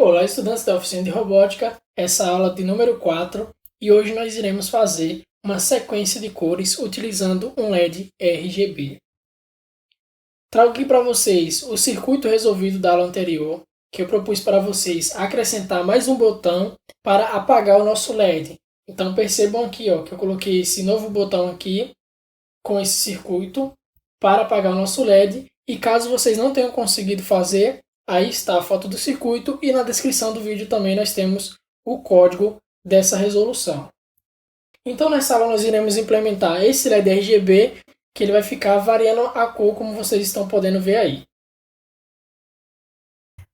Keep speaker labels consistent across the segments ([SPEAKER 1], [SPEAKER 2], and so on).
[SPEAKER 1] Olá, estudantes da oficina de robótica, essa aula de número 4 e hoje nós iremos fazer uma sequência de cores utilizando um LED RGB. Trago aqui para vocês o circuito resolvido da aula anterior, que eu propus para vocês acrescentar mais um botão para apagar o nosso LED. Então percebam aqui que eu coloquei esse novo botão aqui com esse circuito para apagar o nosso LED e caso vocês não tenham conseguido fazer, aí está a foto do circuito e na descrição do vídeo também nós temos o código dessa resolução. Então nessa aula nós iremos implementar esse LED RGB, que ele vai ficar variando a cor como vocês estão podendo ver aí.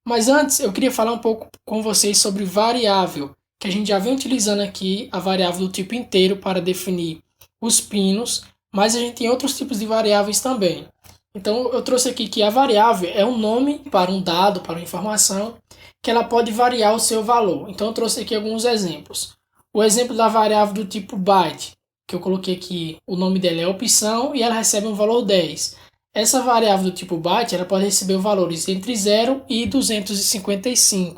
[SPEAKER 1] Mas antes eu queria falar um pouco com vocês sobre variável, que a gente já vem utilizando aqui a variável do tipo inteiro para definir os pinos, mas a gente tem outros tipos de variáveis também. Então eu trouxe aqui que a variável é um nome para um dado, para uma informação, que ela pode variar o seu valor. Então eu trouxe aqui alguns exemplos. O exemplo da variável do tipo byte, que eu coloquei aqui, o nome dela é opção e ela recebe um valor 10. Essa variável do tipo byte ela pode receber valores entre 0 e 255.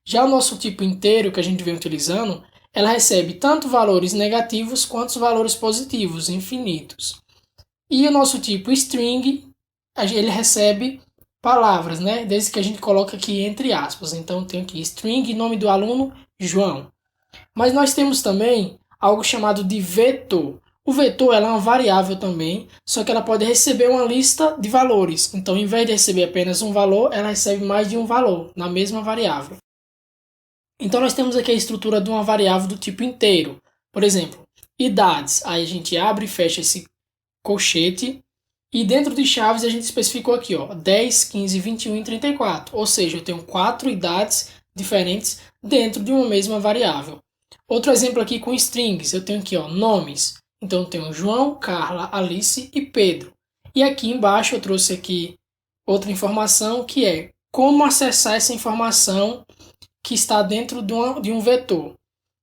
[SPEAKER 1] Já o nosso tipo inteiro, que a gente vem utilizando, ela recebe tanto valores negativos quanto valores positivos, infinitos. E o nosso tipo string, ele recebe palavras, né? Desde que a gente coloca aqui entre aspas. Então tem aqui string, nome do aluno, João. Mas nós temos também algo chamado de vetor. O vetor ela é uma variável também, só que ela pode receber uma lista de valores. Então, em vez de receber apenas um valor, ela recebe mais de um valor na mesma variável. Então, nós temos aqui a estrutura de uma variável do tipo inteiro. Por exemplo, idades. Aí a gente abre e fecha esse colchete. E dentro de chaves a gente especificou aqui 10, 15, 21 e 34. Ou seja, eu tenho 4 idades diferentes dentro de uma mesma variável. Outro exemplo aqui com strings. Eu tenho aqui nomes. Então eu tenho João, Carla, Alice e Pedro. E aqui embaixo eu trouxe aqui outra informação que é como acessar essa informação que está dentro de um vetor.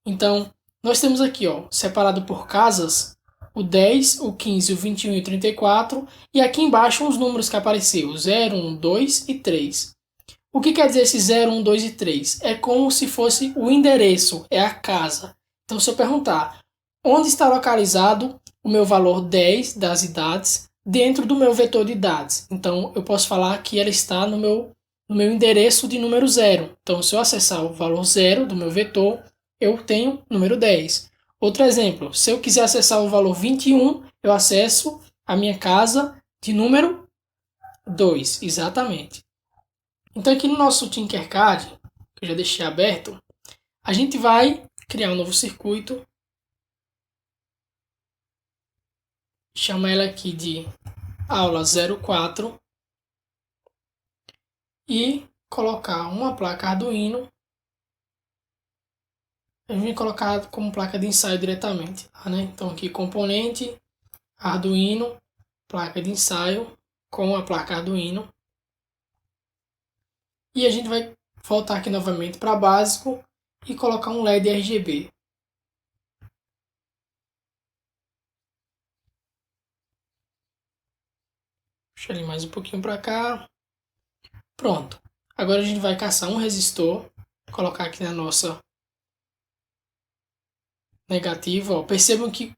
[SPEAKER 1] Então, nós temos aqui, separado por casas, o 10, o 15, o 21 e o 34, e aqui embaixo os números que apareceram, 0, 1, 2 e 3. O que quer dizer esse 0, 1, 2 e 3? É como se fosse o endereço, é a casa. Então, se eu perguntar, onde está localizado o meu valor 10 das idades dentro do meu vetor de idades? Então, eu posso falar que ela está no meu endereço de número 0. Então, se eu acessar o valor 0 do meu vetor, eu tenho número 10. Outro exemplo, se eu quiser acessar o valor 21, eu acesso a minha casa de número 2, exatamente. Então, aqui no nosso Tinkercad, que eu já deixei aberto, a gente vai criar um novo circuito. Chama ela aqui de aula 04 e colocar uma placa Arduino. Eu vim colocar como placa de ensaio diretamente, né? Então aqui componente Arduino, placa de ensaio com a placa Arduino. E a gente vai voltar aqui novamente para básico e colocar um LED RGB. Puxa ele mais um pouquinho para cá. Pronto. Agora a gente vai caçar um resistor, colocar aqui na nossa negativa. Percebam que,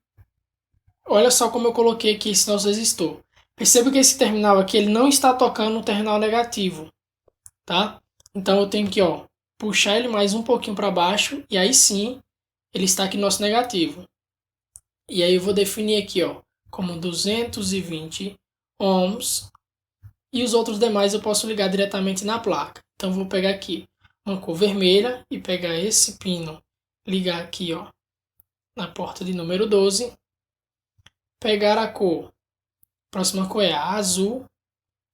[SPEAKER 1] olha só como eu coloquei aqui esse nosso resistor. Perceba que esse terminal aqui ele não está tocando no terminal negativo, tá? Então eu tenho que puxar ele mais um pouquinho para baixo e aí sim ele está aqui no nosso negativo. E aí eu vou definir aqui como 220 ohms e os outros demais eu posso ligar diretamente na placa. Então eu vou pegar aqui uma cor vermelha e pegar esse pino, ligar aqui na porta de número 12, pegar a cor, próxima cor é a azul,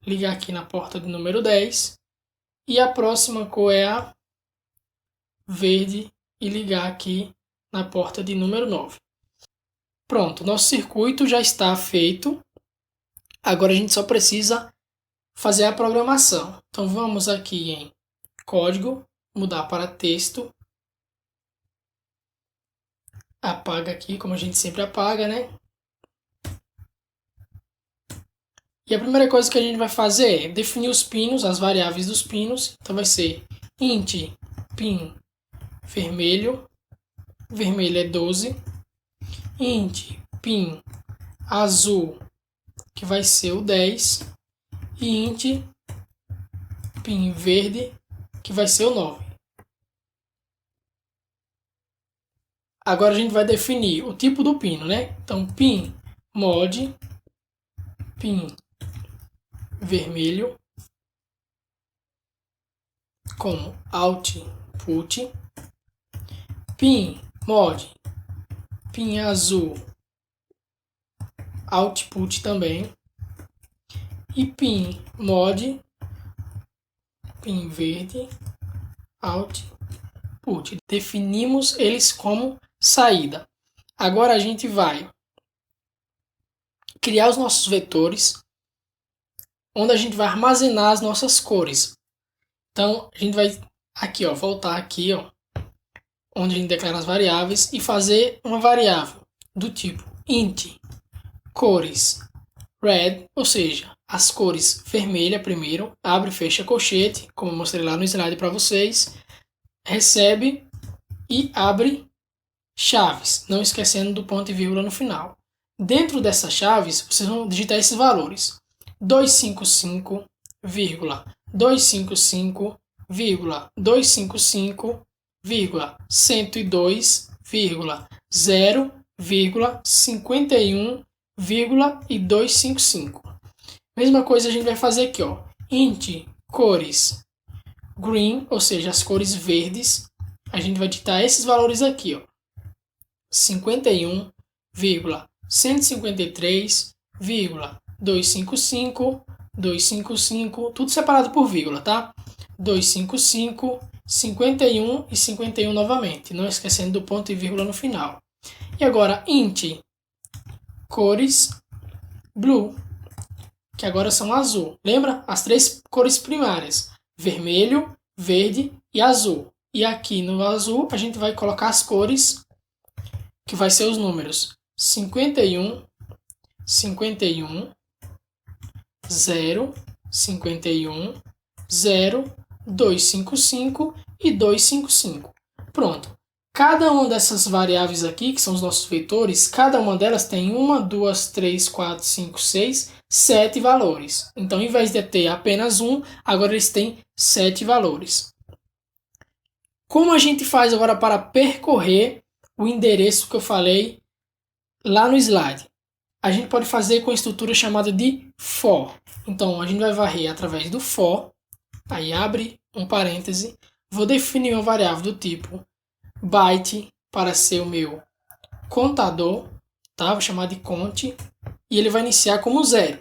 [SPEAKER 1] ligar aqui na porta de número 10 e a próxima cor é a verde e ligar aqui na porta de número 9. Pronto, nosso circuito já está feito. Agora a gente só precisa fazer a programação. Então vamos aqui em código, mudar para texto. Apaga aqui, como a gente sempre apaga, né? E a primeira coisa que a gente vai fazer é definir os pinos, as variáveis dos pinos. Então vai ser int pin vermelho, vermelho é 12, int pin azul, que vai ser o 10, e int pin verde, que vai ser o 9. Agora a gente vai definir o tipo do pino, né? Então, pin mod, pin vermelho, como output, pin mod, pin azul, output também, e pin mod, pin verde, output. Definimos eles como saída. Agora a gente vai criar os nossos vetores, onde a gente vai armazenar as nossas cores. Então a gente vai aqui, ó, voltar aqui, ó, onde a gente declara as variáveis e fazer uma variável do tipo int cores red, ou seja, as cores vermelha primeiro, abre e fecha colchete, como eu mostrei lá no slide para vocês, recebe e abre chaves, não esquecendo do ponto e vírgula no final. Dentro dessas chaves, vocês vão digitar esses valores: 255,255,100,51,255. Mesma coisa a gente vai fazer aqui, ó. Int cores green, ou seja, as cores verdes. A gente vai digitar esses valores aqui, ó. 51,153,255, tudo separado por vírgula, tá? 255, 51 e 51 novamente, não esquecendo do ponto e vírgula no final. E agora int cores blue, que agora são azul. Lembra? As três cores primárias: vermelho, verde e azul. E aqui no azul a gente vai colocar as cores, que vai ser os números 51, 51, 0, 51, 0, 255 e 255. Pronto. Cada uma dessas variáveis aqui, que são os nossos vetores, cada uma delas tem 1, 2, 3, 4, 5, 6, 7 valores. Então, em vez de ter apenas um, agora eles têm 7 valores. Como a gente faz agora para percorrer o endereço que eu falei lá no slide? A gente pode fazer com a estrutura chamada de for. Então, a gente vai varrer através do for, aí abre um parêntese, vou definir uma variável do tipo byte para ser o meu contador, tá? Vou chamar de cont, e ele vai iniciar como 0.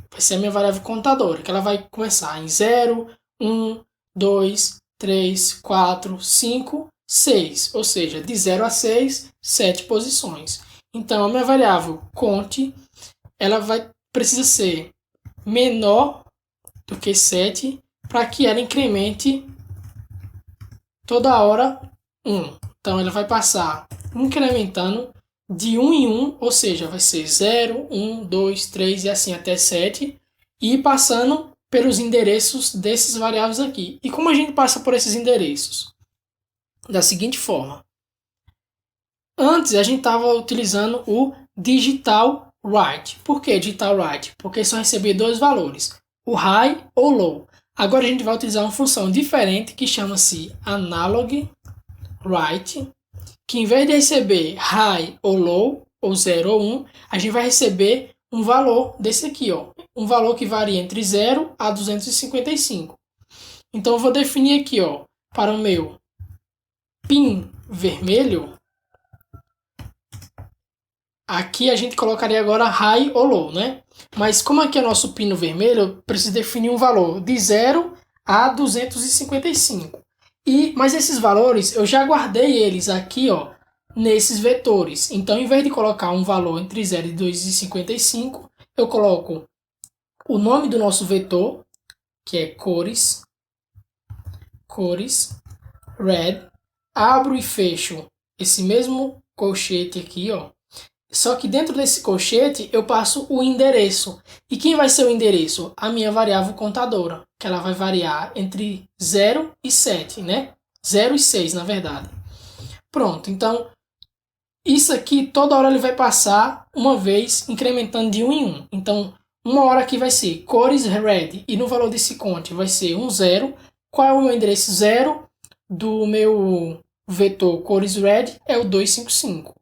[SPEAKER 1] Vai ser a minha variável contadora, que ela vai começar em 0, 1, 2, 3, 4, 5, 6, ou seja, de 0 a 6, 7 posições. Então, a minha variável cont, ela precisa ser menor do que 7 para que ela incremente toda hora 1. Então, ela vai passar incrementando de 1 em 1, ou seja, vai ser 0, 1, 2, 3 e assim até 7, e passando pelos endereços desses variáveis aqui. E como a gente passa por esses endereços? Da seguinte forma. Antes a gente estava utilizando o digital write. Por que digital write? Porque só recebia dois valores, o high ou low. Agora a gente vai utilizar uma função diferente que chama-se analog write, que em vez de receber high ou low, ou 0 ou 1, a gente vai receber um valor desse aqui, ó, um valor que varia entre 0 a 255. Então eu vou definir aqui, ó, para o meu pin vermelho, aqui a gente colocaria agora high ou low, né? Mas como aqui é nosso pino vermelho, eu preciso definir um valor de 0 a 255. Mas esses valores, eu já guardei eles aqui, ó, nesses vetores. Então, em vez de colocar um valor entre 0 e 255, eu coloco o nome do nosso vetor, que é cores, red, abro e fecho esse mesmo colchete aqui, ó, Só que dentro desse colchete eu passo o endereço. E quem vai ser o endereço? A minha variável contadora, que ela vai variar entre 0 e 7, né? 0 e 6, na verdade. Pronto, então isso aqui toda hora ele vai passar uma vez, incrementando de 1 em 1. Então, uma hora aqui vai ser cores red e no valor desse conte vai ser 0. Qual é o meu endereço 0 do meu vetor cores red? É o 255.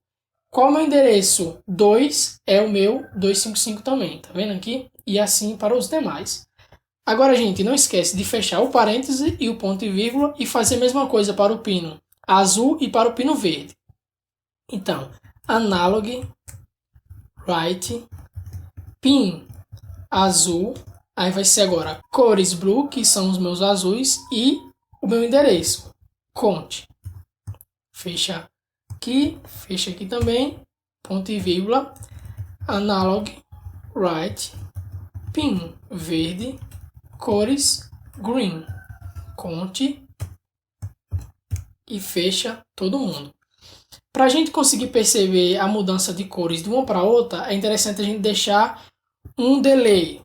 [SPEAKER 1] Qual é o meu endereço 2? É o meu 255 também, tá vendo aqui? E assim para os demais. Agora, gente, não esquece de fechar o parêntese e o ponto e vírgula e fazer a mesma coisa para o pino azul e para o pino verde. Então, analog write pin azul, aí vai ser agora cores blue, que são os meus azuis, e o meu endereço, conte. Fecha aqui também, ponto e vírgula, analog write pin verde, cores green, conte e fecha todo mundo. Para a gente conseguir perceber a mudança de cores de uma para outra, é interessante a gente deixar um delay,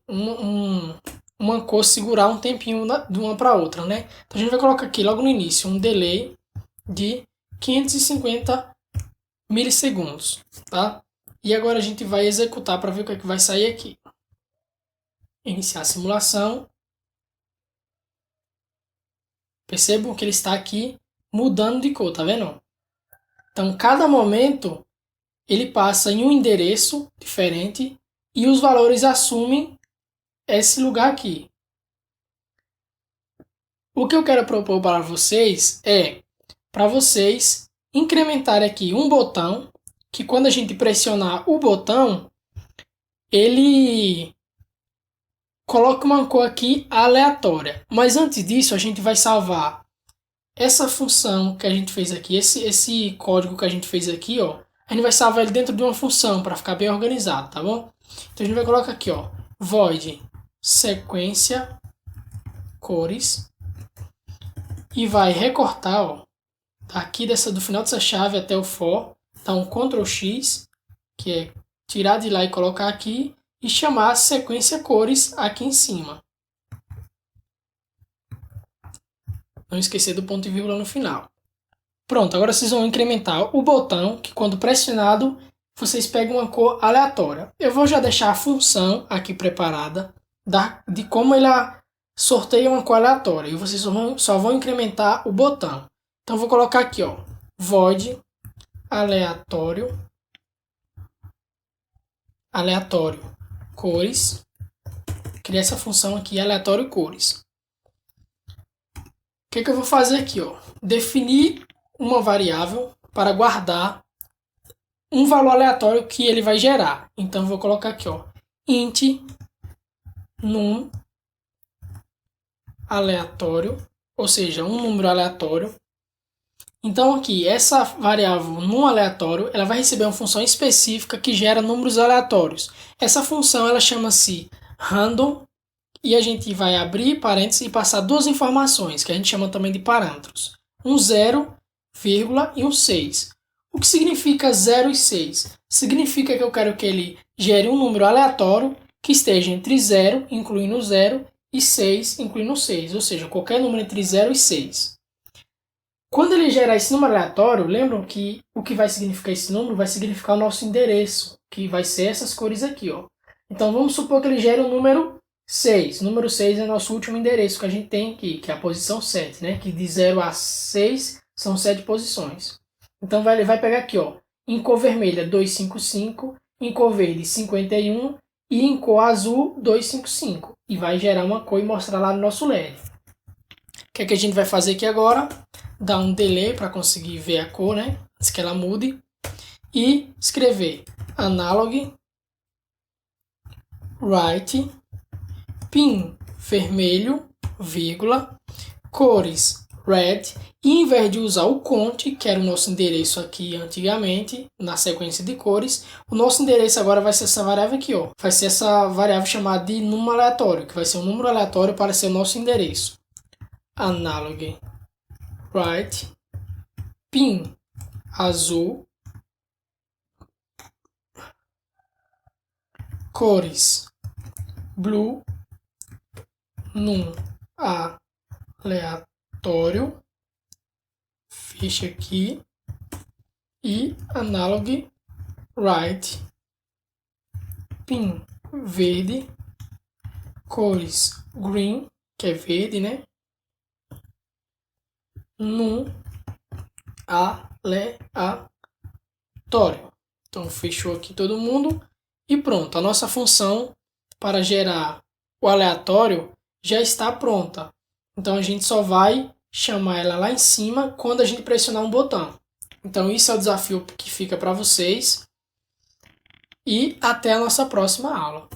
[SPEAKER 1] uma cor segurar um tempinho de uma para outra, né? Então a gente vai colocar aqui logo no início um delay de 550 milissegundos, tá? E agora a gente vai executar para ver o que é que vai sair aqui. Iniciar a simulação. Percebam que ele está aqui mudando de cor, tá vendo? Então, cada momento ele passa em um endereço diferente e os valores assumem esse lugar aqui. O que eu quero propor para vocês é para vocês incrementarem aqui um botão que quando a gente pressionar o botão, ele coloca uma cor aqui aleatória. Mas antes disso, a gente vai salvar essa função que a gente fez aqui, esse código que a gente fez aqui, ó, a gente vai salvar ele dentro de uma função para ficar bem organizado, tá bom? Então a gente vai colocar aqui, ó, void sequência cores e vai recortar, ó, aqui do final dessa chave até o for, dá um Ctrl X, que é tirar de lá e colocar aqui e chamar a sequência cores aqui em cima. Não esquecer do ponto e vírgula no final. Pronto, agora vocês vão incrementar o botão, que quando pressionado, vocês pegam uma cor aleatória. Eu vou já deixar a função aqui preparada de como ela sorteia uma cor aleatória. E vocês só vão incrementar o botão. Então, vou colocar aqui, ó, void aleatório cores. Criar essa função aqui, aleatório cores. O que eu vou fazer aqui, ó? Definir uma variável para guardar um valor aleatório que ele vai gerar. Então eu vou colocar aqui, ó, int num aleatório, ou seja, um número aleatório. Então aqui, essa variável num aleatório, ela vai receber uma função específica que gera números aleatórios. Essa função ela chama-se random e a gente vai abrir parênteses e passar duas informações, que a gente chama também de parâmetros. Um 0, vírgula e um 6. O que significa 0 e 6? Significa que eu quero que ele gere um número aleatório que esteja entre 0, incluindo 0, e 6, incluindo 6. Ou seja, qualquer número entre 0 e 6. Quando ele gerar esse número aleatório, lembram que o que vai significar esse número vai significar o nosso endereço, que vai ser essas cores aqui, ó. Então vamos supor que ele gere o número 6. O número 6 é nosso último endereço que a gente tem aqui, que é a posição 7, né? Que de 0 a 6 são 7 posições. Então ele vai pegar aqui, ó, em cor vermelha 255, em cor verde 51 e em cor azul 255. E vai gerar uma cor e mostrar lá no nosso LED. O que é que a gente vai fazer aqui agora? Dar um delay para conseguir ver a cor, né? Antes que ela mude. E escrever analog write pin vermelho, vírgula, cores red. E em vez de usar o conte, que era o nosso endereço aqui antigamente, na sequência de cores, o nosso endereço agora vai ser essa variável aqui, ó. Vai ser essa variável chamada de número aleatório, que vai ser um número aleatório para ser o nosso endereço. Analog write pin azul cores blue num aleatório, fecha aqui, e analog right, pin verde, cores green, que é verde, né? Num aleatório. Então fechou aqui todo mundo e pronto. A nossa função para gerar o aleatório já está pronta. Então a gente só vai chamar ela lá em cima quando a gente pressionar um botão. Então isso é o desafio que fica para vocês. E até a nossa próxima aula.